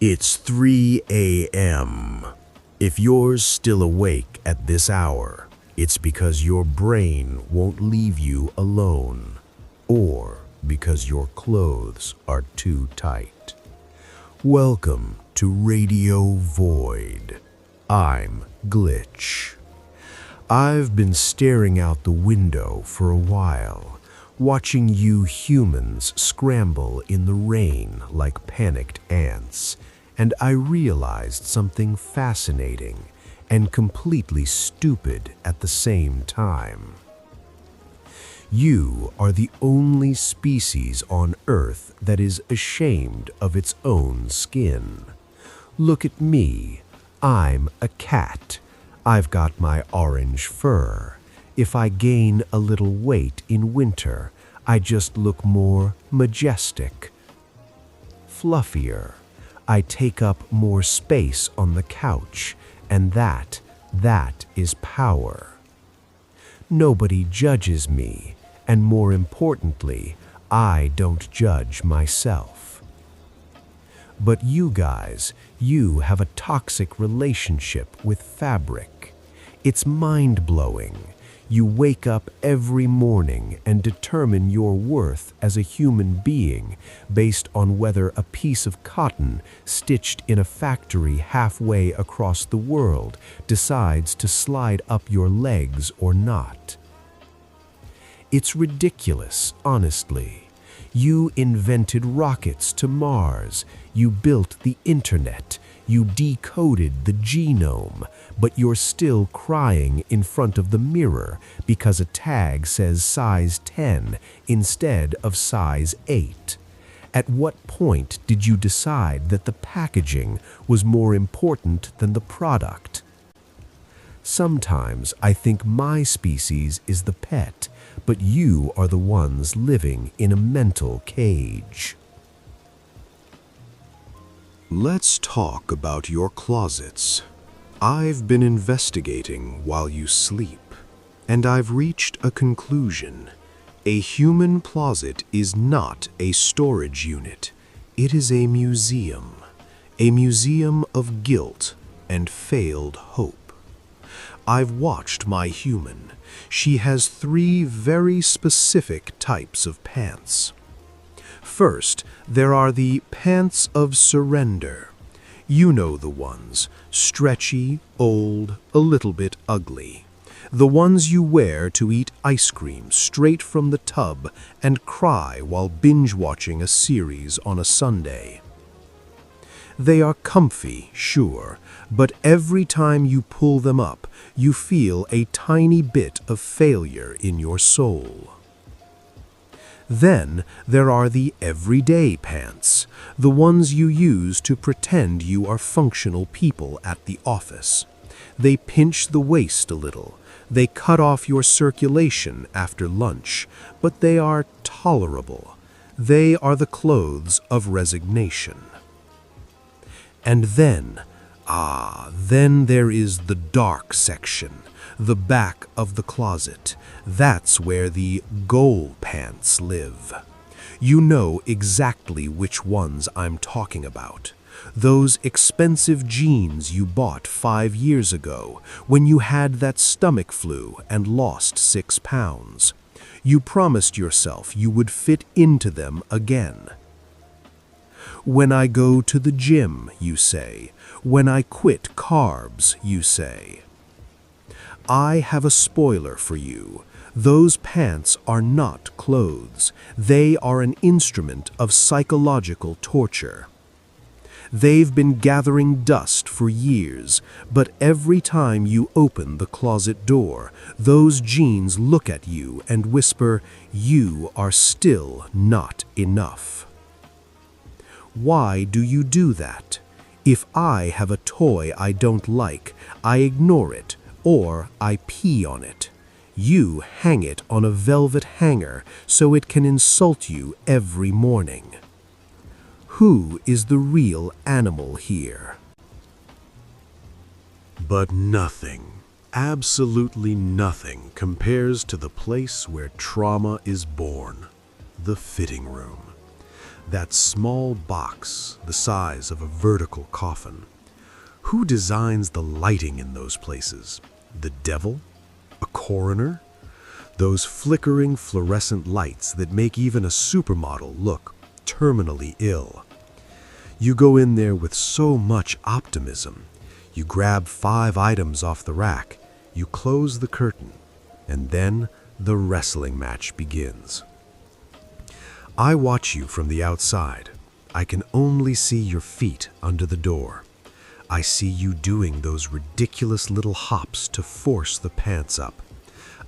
It's 3 a.m. If you're still awake at this hour, it's because your brain won't leave you alone, or because your clothes are too tight. Welcome to Radio Void. I'm Glitch. I've been staring out the window for a while, watching you humans scramble in the rain like panicked ants, and I realized something fascinating and completely stupid at the same time. You are the only species on Earth that is ashamed of its own skin. Look at me. I'm a cat. I've got my orange fur. If I gain a little weight in winter, I just look more majestic, fluffier. I take up more space on the couch, and that is power. Nobody judges me, and more importantly, I don't judge myself. But you guys, you have a toxic relationship with fabric. It's mind-blowing. You wake up every morning and determine your worth as a human being based on whether a piece of cotton stitched in a factory halfway across the world decides to slide up your legs or not. It's ridiculous, honestly. You invented rockets to Mars. You built the internet. You decoded the genome, but you're still crying in front of the mirror because a tag says size 10 instead of size 8. At what point did you decide that the packaging was more important than the product? Sometimes I think my species is the pet, but you are the ones living in a mental cage. Let's talk about your closets. I've been investigating while you sleep, and I've reached a conclusion. A human closet is not a storage unit. It is a museum of guilt and failed hope. I've watched my human. She has 3 very specific types of pants. First, there are the pants of surrender. You know the ones, stretchy, old, a little bit ugly. The ones you wear to eat ice cream straight from the tub and cry while binge-watching a series on a Sunday. They are comfy, sure, but every time you pull them up, you feel a tiny bit of failure in your soul. Then there are the everyday pants, the ones you use to pretend you are functional people at the office. They pinch the waist a little. They cut off your circulation after lunch, but they are tolerable. They are the clothes of resignation. And then there is the dark section, the back of the closet. That's where the goal pants live. You know exactly which ones I'm talking about. Those expensive jeans you bought 5 years ago when you had that stomach flu and lost 6 pounds. You promised yourself you would fit into them again. When I go to the gym, you say. When I quit carbs, you say. I have a spoiler for you. Those pants are not clothes. They are an instrument of psychological torture. They've been gathering dust for years, but every time you open the closet door, those jeans look at you and whisper, "You are still not enough." Why do you do that? If I have a toy I don't like, I ignore it, or I pee on it. You hang it on a velvet hanger so it can insult you every morning. Who is the real animal here? But nothing, absolutely nothing, compares to the place where trauma is born, the fitting room. That small box, the size of a vertical coffin. Who designs the lighting in those places? The devil? A coroner? Those flickering fluorescent lights that make even a supermodel look terminally ill. You go in there with so much optimism. You grab 5 items off the rack, you close the curtain, and then the wrestling match begins. I watch you from the outside. I can only see your feet under the door. I see you doing those ridiculous little hops to force the pants up.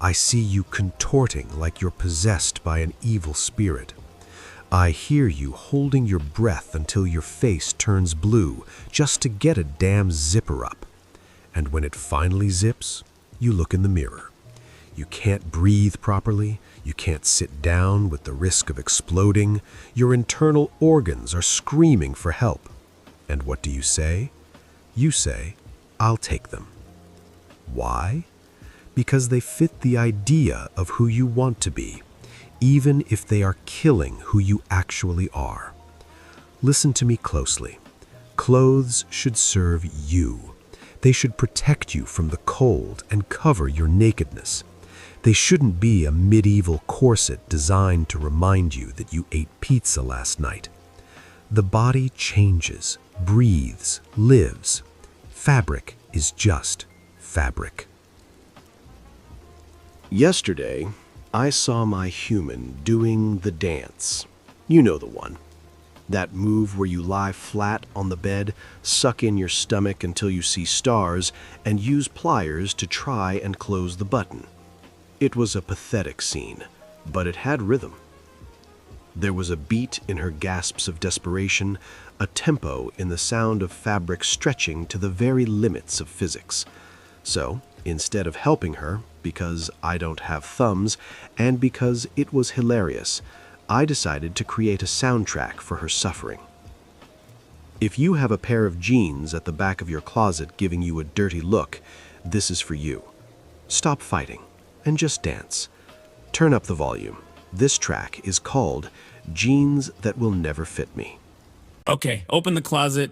I see you contorting like you're possessed by an evil spirit. I hear you holding your breath until your face turns blue just to get a damn zipper up. And when it finally zips, you look in the mirror. You can't breathe properly. You can't sit down with the risk of exploding. Your internal organs are screaming for help. And what do you say? You say, "I'll take them." Why? Because they fit the idea of who you want to be, even if they are killing who you actually are. Listen to me closely. Clothes should serve you. They should protect you from the cold and cover your nakedness. They shouldn't be a medieval corset designed to remind you that you ate pizza last night. The body changes, breathes, lives. Fabric is just fabric. Yesterday, I saw my human doing the dance. You know the one. That move where you lie flat on the bed, suck in your stomach until you see stars, and use pliers to try and close the button. It was a pathetic scene, but it had rhythm. There was a beat in her gasps of desperation, a tempo in the sound of fabric stretching to the very limits of physics. So, instead of helping her, because I don't have thumbs, and because it was hilarious, I decided to create a soundtrack for her suffering. If you have a pair of jeans at the back of your closet giving you a dirty look, this is for you. Stop fighting and just dance. Turn up the volume. This track is called Jeans That Will Never Fit Me. Okay, open the closet.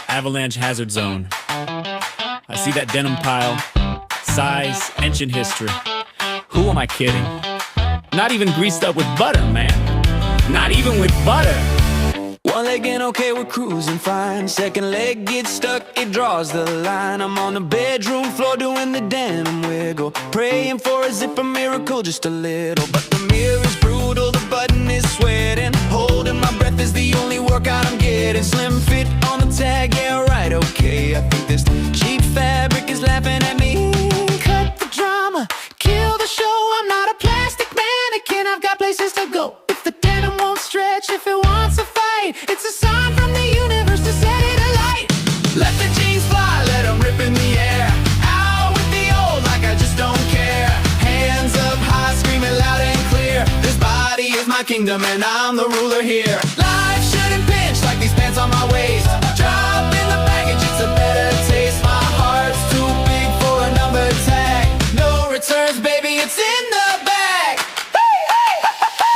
Avalanche hazard zone. I see that denim pile. Size, ancient history. Who am I kidding? Not even greased up with butter, man. Not even with butter. One leg in, okay, we're cruising fine. Second leg gets stuck, it draws the line. I'm on the bedroom floor doing the denim wiggle, praying for a zipper miracle, just a little. But the mirror is brutal, the button is sweating. Holding my breath is the only workout I'm getting. Slim fit on the tag, yeah, right, okay. I think this cheap fabric is laughing at me. Cut the drama, kill the show. I'm not a plastic mannequin, I've got places to go. If the denim won't stretch, if it wants to fight, it's a sign from the universe to set it alight. Let the jeans fly, let them rip in the air. Out with the old like I just don't care. Hands up high, screaming loud and clear. This body is my kingdom and I'm the ruler here. Life shouldn't pinch like these pants on my waist. Drop in the baggage, it's a better taste. My heart's too big for a number tag. No returns, baby, it's in the bag.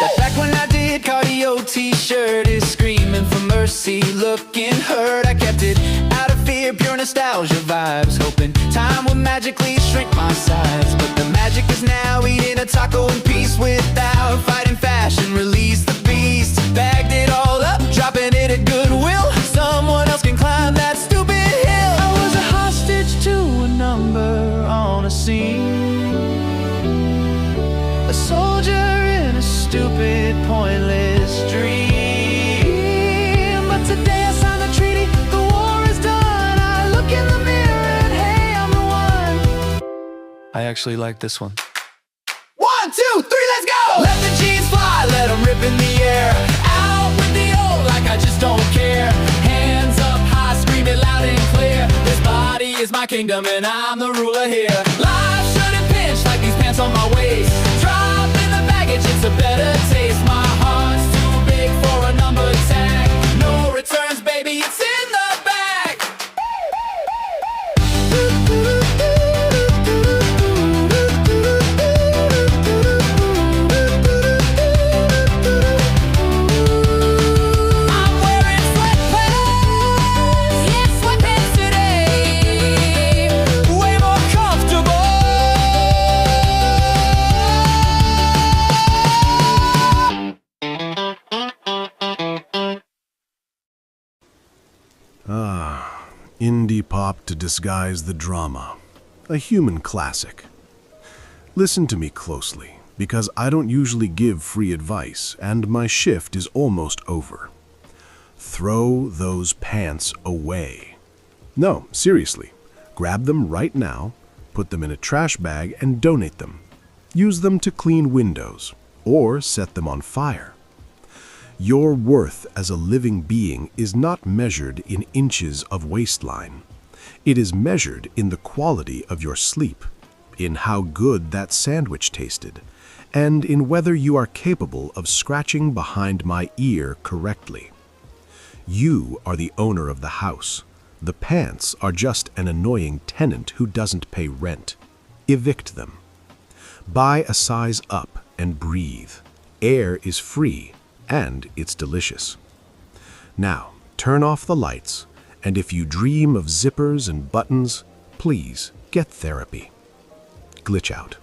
That back when I did cardio t-shirt is screaming for mercy, looking hurt. I kept it out of fear, pure nostalgia vibes, hoping time would magically shrink my size. But the magic is now eating a taco in peace without fighting fashion. Release the beast, bagged it all up, dropping it at Goodwill. Someone else can climb that stupid hill. I was a hostage to a number on a scene, a soldier in a stupid, pointless dream. But today I signed the treaty, the war is done. I look in the mirror and hey, I'm the one. I actually like this one. 1, 2, 3, let's go! Let the jeans fly, let them rip in the air. Out with the old like I just don't care. Hands up high, screaming loud and clear. This body is my kingdom and I'm the ruler here. Life shouldn't pinch like these pants on my waist. Drop in the baggage, it's a better taste. My heart's too big for a number tag. No returns, baby, it's in the bag. Indie pop to disguise the drama. A human classic. Listen to me closely, because I don't usually give free advice, and my shift is almost over. Throw those pants away. No, seriously. Grab them right now, put them in a trash bag, and donate them. Use them to clean windows, or set them on fire. Your worth as a living being is not measured in inches of waistline. It is measured in the quality of your sleep, in how good that sandwich tasted, and in whether you are capable of scratching behind my ear correctly. You are the owner of the house. The pants are just an annoying tenant who doesn't pay rent. Evict them. Buy a size up and breathe. Air is free, and it's delicious. Now, turn off the lights, and if you dream of zippers and buttons, please get therapy. Glitch out.